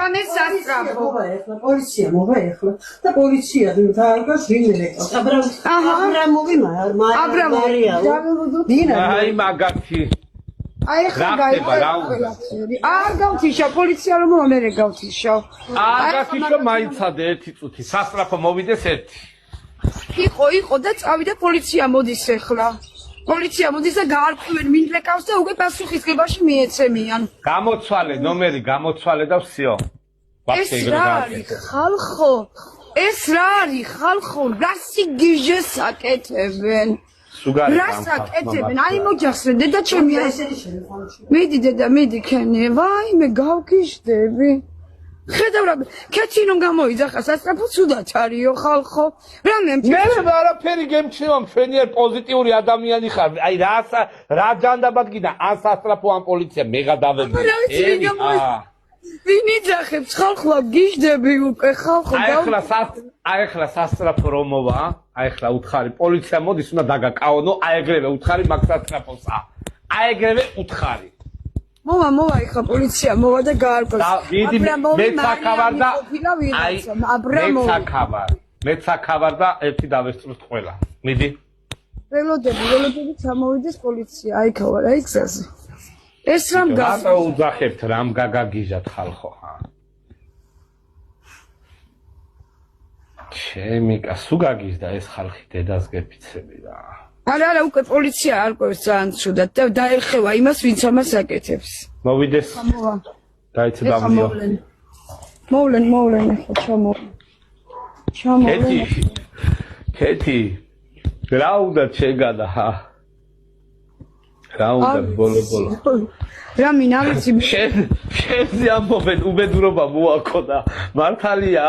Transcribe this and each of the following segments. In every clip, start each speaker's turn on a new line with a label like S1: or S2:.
S1: ხალხთან ეს სასწრაფო.
S2: პოლიცია მოვა და პოლიცია დააგას ვინერეკავს. აბრამოვი მარია.
S3: აი მაგათი.
S1: აი ხა არ გავთიშა პოლიცია რომ მომერე გავთიშა.
S3: არ გავთიშა მაიცადე ერთი წუთი. სასწრაფო მოვიდეს ერთი.
S1: იყო და წავიდა პოლიცია მოდის ახლა. პოლიცია მოდის და გაარკვევენ ვინ რეკავს და უკვე პასუხისგებაში მიეცემიან.
S3: გამოცვალე ნომერი გამოცვალე და ვსიო.
S1: ეს რა არის ხალხო? ეს რა არის ხალხო? რა სიგიჟეს აკეთებენ? რას აკეთებენ? აი მოჯახსენ დედა ჩემი მიდი დედა მიდი ქენი ვაიმე გავგიჟდები ხედავ რა ქეთინო გამოიძახა სასწრაფო ცუდად არისო ხალხო რამე
S3: მე არაფერი გემჩნევა მშვენიერ პოზიტიური ადამიანი ხარ აი რა ჯანდაბად გინდა ან სასწრაფო ან პოლიცია მე გადავები ვინ იძახებს ხალხო გიჟდები უკვე ხალხო აი ახლა სასწრაფო რომ მოვა აი ახლა უთხარი პოლიცია მოდის უნდა დაგაკაონო აი ეგრევე უთხარი მაგ სასწრაფოსა აი ეგრევე უთხარი
S1: მოვა ეხლა პოლიცია მოვა და გაარკვევს
S3: მეცაკავარ და აი მეცაკავარ და ერთი დავესწროთ ყველა მიდი
S1: ველოდები ჩამოვიდეს პოლიცია აი ქავარ აი გზაზე ეს რამ
S3: გასა უძახებთ რამ გაგაგიჟათ ხალხო ხა ჩემიკა სულ გაგიჟდა ეს ხალხი დედას გეფიცები რა
S1: არა უკვე პოლიცია არკვევს ძალიან ცუდად და დაეხევა იმას ვინც ამას აკეთებს
S3: მოვიდეს დაიცე დამიო
S1: მოვლენ ახლა ჩამოვლენ
S3: ქეთი რა უნდა შეგადა რა უნდა ბოლო
S1: რა მინავიცი
S3: შენზე ამბობენ უბედურობა მოაქოდა მართალია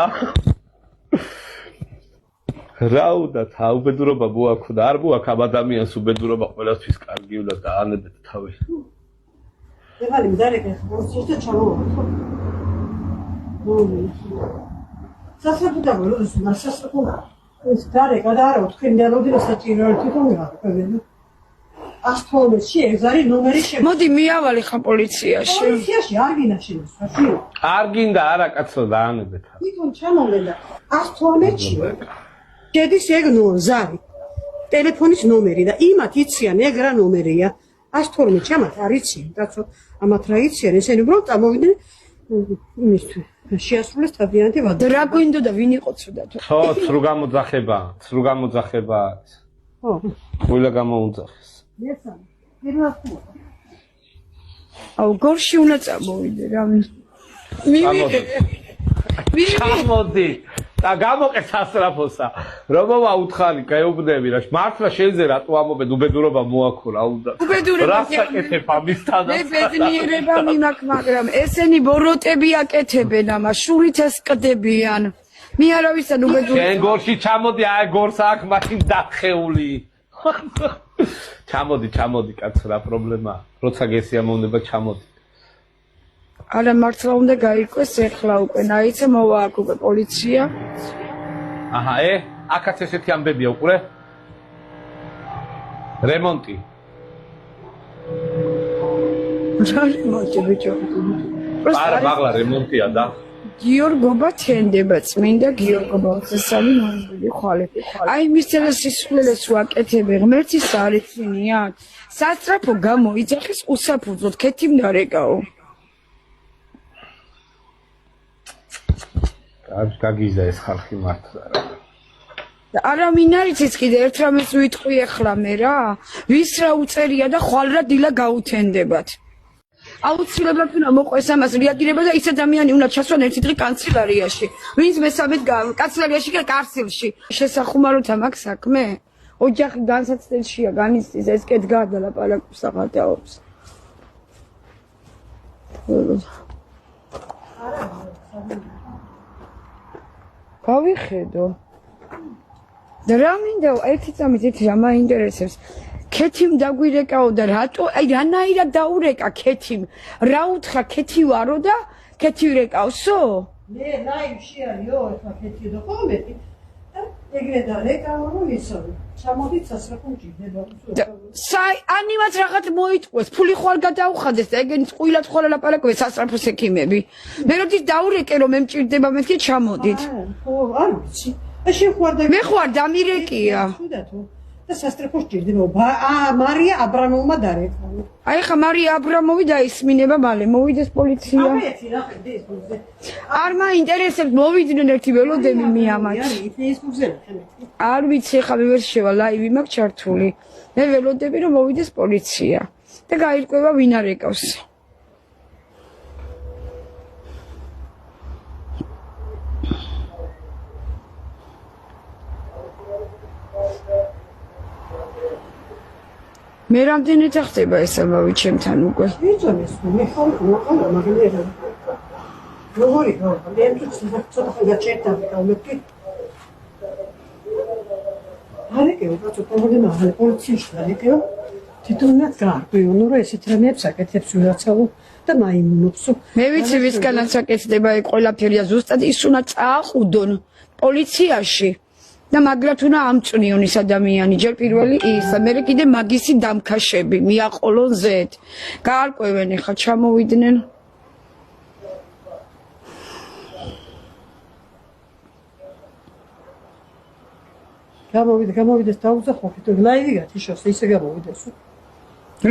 S3: რა უნდა უბედურობა მოაქოდა არ მოაქ ამ ადამიანს უბედურობა ყველასთვის კარგი უნდა დაანებეთ თავი
S2: ეხალი მდარეკე მოსწრეთ ჩამოვარდ ხო სასწრაფო როდეს სასწრაფო ეს დარეკა და არა თქვენ დალოდეთ საჭირო თვითონ გაყვებენ 112-ში ეს არის ნომერი შემო
S1: მოდი მიავალე ხა
S2: პოლიციაში არ გინაში
S3: არ გინდა არა კაცო დაანებეთ
S2: თვითონ ჩამოვედა 112-ში შედის ეგ ზარი ტელეფონის ნომერი და იმათ იციან ეგ რა ნომერია 112 ჩამათ არ იციან კაცო ამათ რა იციან ესენი უბრალოდ წამოვიდნენ იმისთვის შეასრულეს თავიანთი ვადა
S1: რა გვინდო და ვინ იყო ცუდად
S3: ხო ცრუ გამოძახება ხო ყველა გამოუძახეს
S1: აუ გორში უნდა წამოვიდე რა
S3: ჩამოდი და გამოყე სასწრაფოსა რომ მოვა უთხარი გაეუბნები რა მართლა შენზე რატო ამობენ უბედურობა მოაქო რა უნდა
S1: უბედურება
S3: რას აკეთებ ამისთან
S1: მე ბედნიერება მიმაქ მაგრამ ესენი ბოროტები აკეთებენ ამას შურით ესკდებიან მე არავისთან უბედურება
S3: შენ გორში ჩამოდი აი გორს აქ მაშინ დახეული ჩამოდი კაცო რა პრობლემაა როცა გესიამოვნება ჩამოდი
S1: არა მართლა უნდა გაიყვეს ეხლა უკვე ნაიცე მოვა აქ უკვე პოლიცია
S3: აჰა აქაც ესეთი ამბებია უყურე რემონტი
S1: ბიჭო
S3: არა მაღლა რემონტია და
S1: გიორგობა თენდება წმინდა გიორგობა წესალი მონღოლი ხვალე აი მის სისხლელეს ვაკეთებ ღმერთის არიცინიათ სასწრაფო გამოიძახეს უსაფუძოდ ქეთიმდარეკაო
S3: არ გაგიზა ეს ხალხი მართლა
S1: არა მინ არის ის კიდე ერთ რამეს ვიტყვი ახლა მე რა ვის რა უწერია და ხვალ რა დილა გაუთენდებათ აუცილებლად უნდა მოყვეს ამას რეაგირება და ის ადამიანი უნდა ჩასვან ერთი დღე კანცელარიაში ვინც მესამედ კანცელარიაში კი კარსილში შესახუმაროთა მაგ საქმე ოჯახი განსაცდელშია განიცდის ეს კედგა და ლაპარაკობს საღალდაობს გავიხედო და რა მინდა ერთი წამით ერთი რა მაინტერესებს ქეთიმ დაგვირეკაო და რატო აი რანაირად დაურეკა ქეთიმ რა უთხრა ქეთი ვარო და ქეთი ვირეკავსო
S2: მე ლაივში არისო ეხლა ქეთი და ხომეთი ეგრე და რეკაო რომ ისო ჩამოდით სასწრაფო მჭირდება
S1: ანიმაც რაღაც მოიტყვეს, ფული ხო არ გადაუხადეს და ეგენი წყვილად ხო ლაპარაკობენ სასწრაფოს ექიმები. მე როდის დაურეკე რომ მე მჭირდება მეთქი ჩამოდით.
S2: ხო, არ ვიცი. და შენ ხო არ
S1: მე ხო არ დამირეკია.
S2: და სასტრაფოს ჭირდება. მარია აბრამოვმა დარეკა.
S1: აი ხა მარია აბრამოვი დაისმინება მალე, მოვიდეს პოლიცია.
S2: ამეთი რა ფეისბუქზე.
S1: არ მაინტერესებს მოვიდნენ ერთი ველოდები მე ამათ.
S2: ფეისბუქზე ნახე.
S1: არ ვიცი ხა მე ვერ შევა ლაივი მაქვს ჩართული. მე ველოდები რომ მოვიდეს პოლიცია და გაირკვევა ვინ არეკავს. მე რამდენიც ახდება ეს ამბავი ჩემთან უკვე.
S2: ვიძონეს მე ხო მაგალითად. როგორი ხო? მე ცოტა ხანდა ჩერტა ვიყავდი. არეკეო, ბაცო, პრობლემა არის პოლიციაში არეკეო. თვითონაც გაარკვიო, ნუ რა ესეთ რამეებს აკეთებს ვიღაცაო და მაიმუნობს.
S1: მე ვიცი ვისგანაც აკეთდება ეგ ყველაფერი და ზუსტად ის უნდა წააყუდონ პოლიციაში და მაგრად უნდა ამწვნიონ ის ადამიანი. ჯერ პირველი ის, მერე კიდე მაგისი დამქაშები მიაყოლონ ზეთ. გაარკვევენ ხა ჩამოვიდნენ.
S2: გამოვიდეს დაუძახოთ, ლაივი გათიშოს, ისე გამოვიდეს.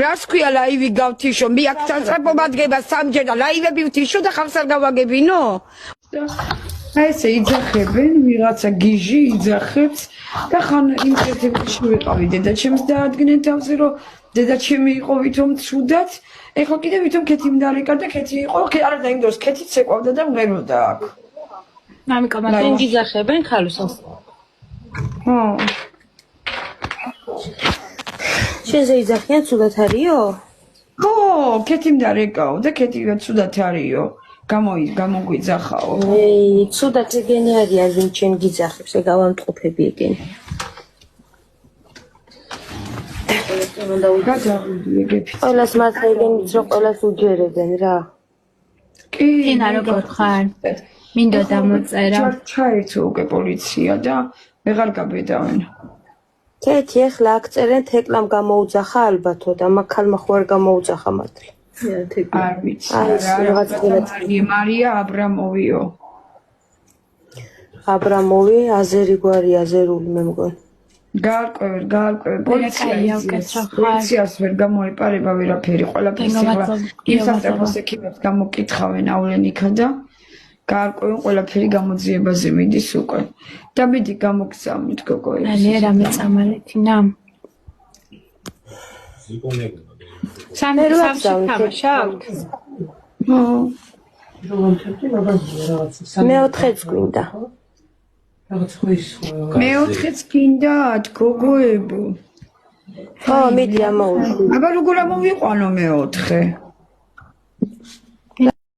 S1: რას ქვია ლაივი გავთიშო? მე აქ სასწრაფო დგება სამჯერ და ლაივები ვთიშო და ხავს არ გავაგებინო? აი ესე იძახებენ, ვიღაცა გიჟი იძახებს და ხან იმ კეთილში ვიყავი დედაჩემს დაადგნენ თავზე რომ დედაჩემი იყო ვითომ ცუდად, ეხლა კიდე ვითომ ქეთი მდარეკა და ქეთი იყო, არა და იმ დროს ქეთიც ეკვავდა და მღეროდა აქ.
S4: მამიკა მაგრამ გიძახებენ ქალვისას.
S1: ხო.
S4: შენზე იძახიან ცუდად არისო?
S1: ხო, ქეთი მდარეკაო და ქეთი ცუდად არისო. გამოგვიძახაო.
S4: ცუდად ეგენი არიან ვინ ჩვენ გიძახებს, ეგ ავამტყოფები ეგენი. ყველას მართლა ეგენიც რომ ყველას უჯერებენ რა.
S1: კი,
S5: თინა როგორ ხარ? მინდა დამოწერა.
S1: ჩაერთო უკვე პოლიცია და ვეღარ გაბედავენ.
S4: კეთი ეხლა აქ წერენ თეკლამ გამოუძახა ალბათო და მაგალმა ხო არ გამოუძახა მართლა.
S1: არ ვიცი. მარია აბრამოვიო.
S4: აბრამოვი აზერი გვარი აზერული მე მგონი.
S1: გაარკვევენ პოლიციას ვერ გამოეპარება ვერაფერი ყველაფერს ეხლა ისახტეფოს ექიმებს გამოკითხავენ ავლენიქა და გაარკვევენ ყველაფერი გამოძიებაზე მიდის უკვე და მიდი გამოგზავნით გოგო ეს
S5: მე რამე წამალეთინა სამერვაც თამაშავთ
S4: მეოთხეც გვინდა
S1: მეოთხეც გინდათ გოგოებო
S4: ხო მიდი ამოუშვი
S1: აბა როგორ ამოვიყვანო მეოთხე